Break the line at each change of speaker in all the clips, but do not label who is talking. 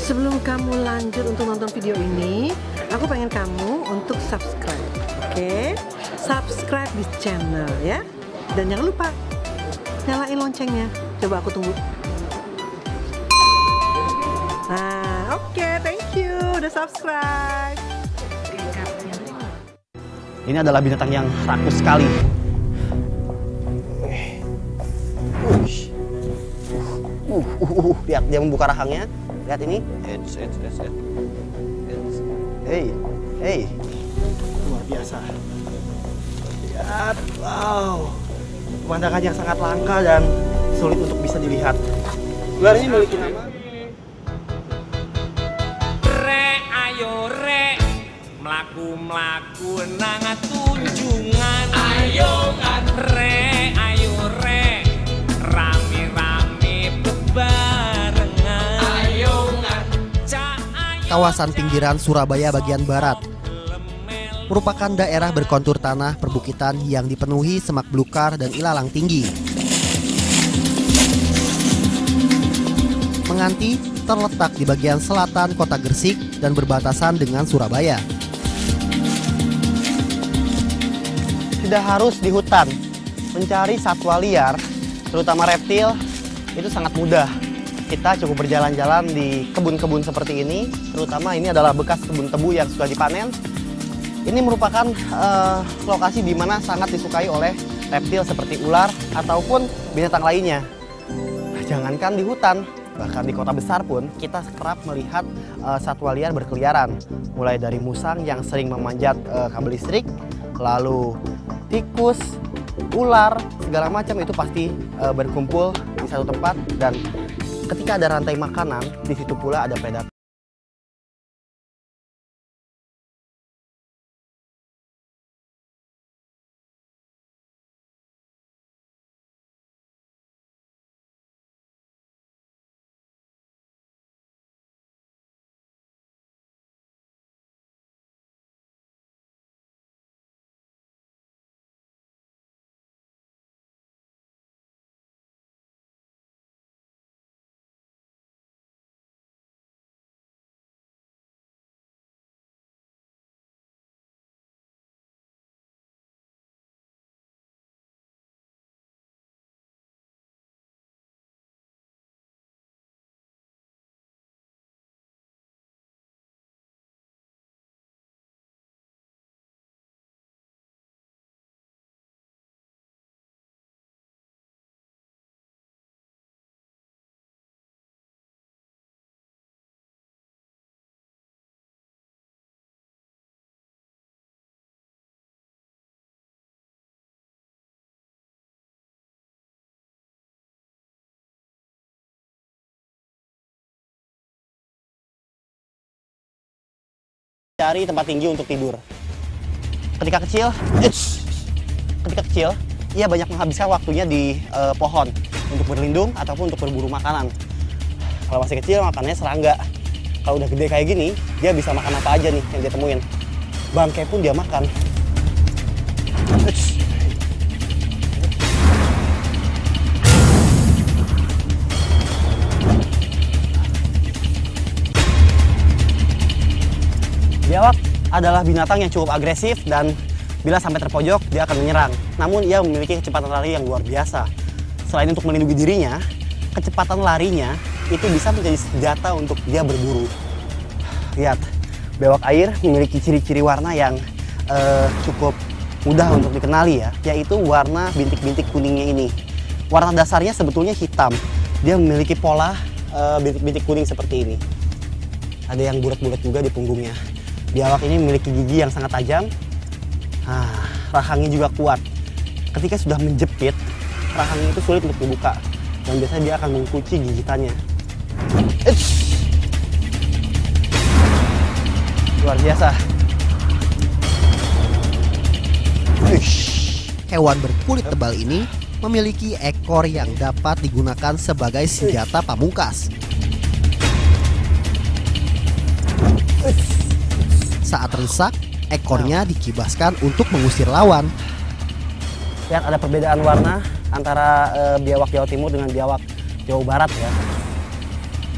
Sebelum kamu lanjut untuk nonton video ini, aku pengen kamu untuk subscribe, oke? Subscribe di channel ya. Dan jangan lupa nyalain loncengnya. Coba aku tunggu. Nah, oke, thank you udah subscribe.
Ini adalah binatang yang rakus sekali. Lihat dia membuka rahangnya. Lihat ini. Hey. Luar biasa. Lihat, wow. Pemandangan yang sangat langka dan sulit untuk bisa dilihat. Ular ini memiliki nama.
Mlaku nang tunjungan, ayo kan ayo rame-rame bebarengan, ayo kan.
Kawasan pinggiran Surabaya bagian barat merupakan daerah berkontur tanah perbukitan yang dipenuhi semak belukar dan ilalang tinggi. Menganti terletak di bagian selatan kota Gresik dan berbatasan dengan Surabaya.
Tidak harus di hutan, mencari satwa liar, terutama reptil, itu sangat mudah. Kita cukup berjalan-jalan di kebun-kebun seperti ini, terutama ini adalah bekas kebun tebu yang sudah dipanen. Ini merupakan lokasi di mana sangat disukai oleh reptil seperti ular ataupun binatang lainnya. Jangankan di hutan, bahkan di kota besar pun kita kerap melihat satwa liar berkeliaran. Mulai dari musang yang sering memanjat kabel listrik, lalu tikus, ular, segala macam itu pasti berkumpul di satu tempat, dan ketika ada rantai makanan, di situ pula ada predator. Cari tempat tinggi untuk tidur. Ketika kecil, ia banyak menghabiskan waktunya di pohon untuk berlindung ataupun untuk berburu makanan. Kalau masih kecil makannya serangga. Kalau udah gede kayak gini, dia bisa makan apa aja nih yang dia temuin. Bangkai pun dia makan. Biawak adalah binatang yang cukup agresif dan bila sampai terpojok, dia akan menyerang. Namun ia memiliki kecepatan lari yang luar biasa. Selain untuk melindungi dirinya, kecepatan larinya itu bisa menjadi senjata untuk dia berburu. Lihat, biawak air memiliki ciri-ciri warna yang cukup mudah untuk dikenali ya, yaitu warna bintik-bintik kuningnya ini. Warna dasarnya sebetulnya hitam. Dia memiliki pola bintik-bintik kuning seperti ini. Ada yang bulat-bulat juga di punggungnya. Biawak ini memiliki gigi yang sangat tajam. Rahangnya juga kuat. Ketika sudah menjepit, rahangnya itu sulit untuk dibuka. Dan biasanya dia akan mengunci gigitannya. Luar biasa.
Hewan berkulit tebal ini memiliki ekor yang dapat digunakan sebagai senjata pamungkas. Saat rusak, ekornya dikibaskan untuk mengusir lawan.
Lihat ada perbedaan warna antara biawak Jawa Timur dengan biawak Jawa Barat ya.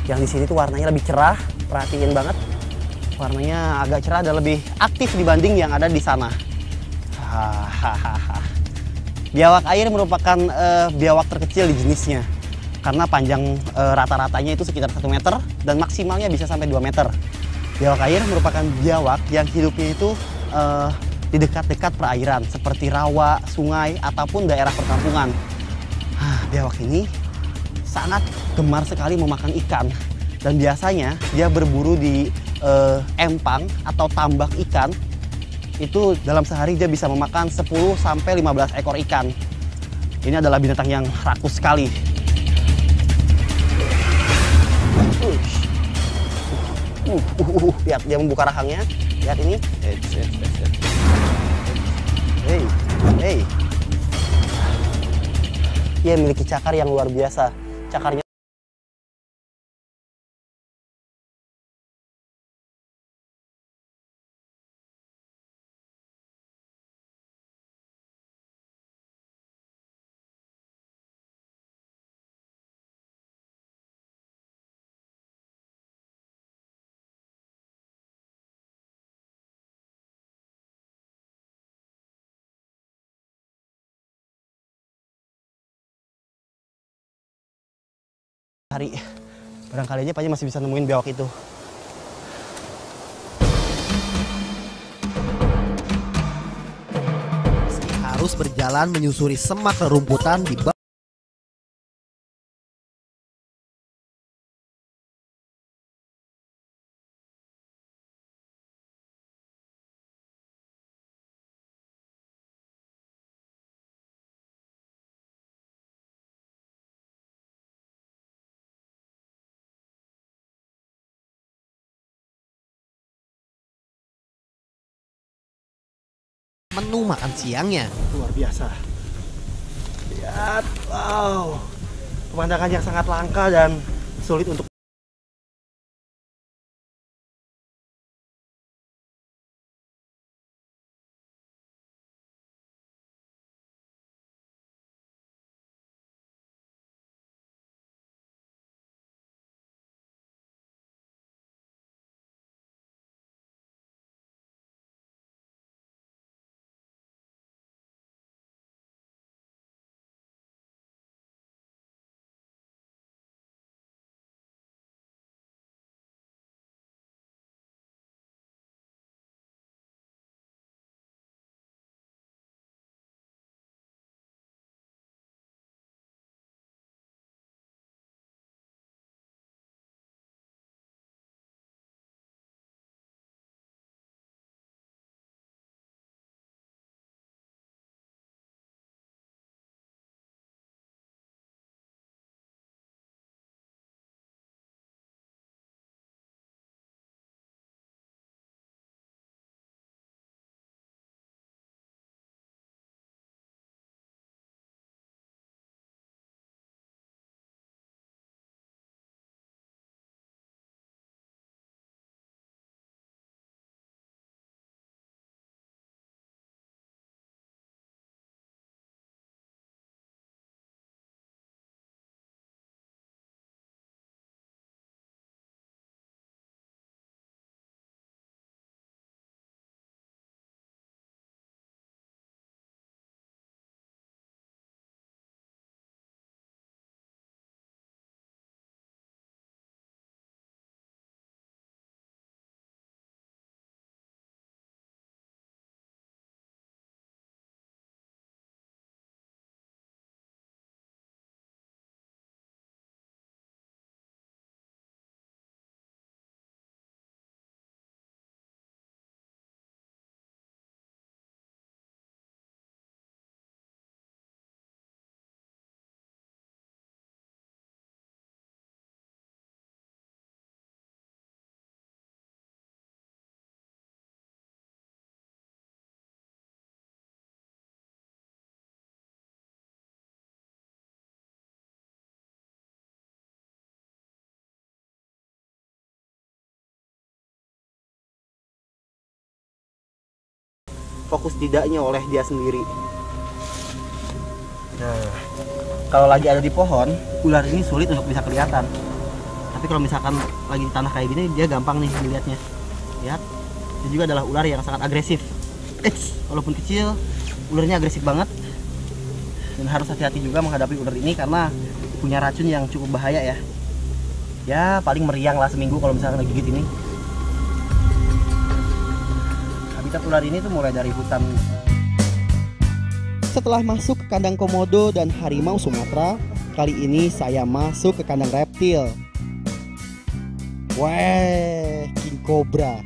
Yang di sini tuh warnanya lebih cerah, perhatiin banget. Warnanya agak cerah dan lebih aktif dibanding yang ada di sana. Hahaha. Biawak air merupakan biawak terkecil di jenisnya. Karena panjang rata-ratanya itu sekitar 1 meter dan maksimalnya bisa sampai 2 meter. Biawak air merupakan biawak yang hidupnya itu di dekat-dekat perairan seperti rawa, sungai, ataupun daerah perkampungan. Biawak ini sangat gemar sekali memakan ikan dan biasanya dia berburu di empang atau tambak ikan. Itu dalam sehari dia bisa memakan 10 sampai 15 ekor ikan. Ini adalah binatang yang rakus sekali. Lihat dia membuka rahangnya. Lihat ini. Hey. Dia memiliki cakar yang luar biasa. Cakarnya hari. Barangkali aja Pak masih bisa nemuin biawak itu.
Meski harus berjalan menyusuri semak rerumputan di bawah menu makan siangnya.
Luar biasa. Lihat, wow. Pemandangan yang sangat langka dan sulit untuk fokus tidaknya oleh dia sendiri. Nah, kalau lagi ada di pohon, ular ini sulit untuk bisa kelihatan. Tapi Tapi kalau misalkan lagi di tanah kayak gini, dia gampang nih dilihatnya. Lihat, ini juga adalah ular yang sangat agresif. Walaupun kecil, ularnya agresif banget. Dan harus hati-hati juga menghadapi ular ini karena punya racun yang cukup bahaya ya. Ya paling meriang lah seminggu kalau misalkan gigit ini. Habitat ular ini tuh mulai dari hutan.
Setelah masuk ke kandang komodo dan harimau Sumatera, kali ini saya masuk ke kandang reptil. Wah, king cobra.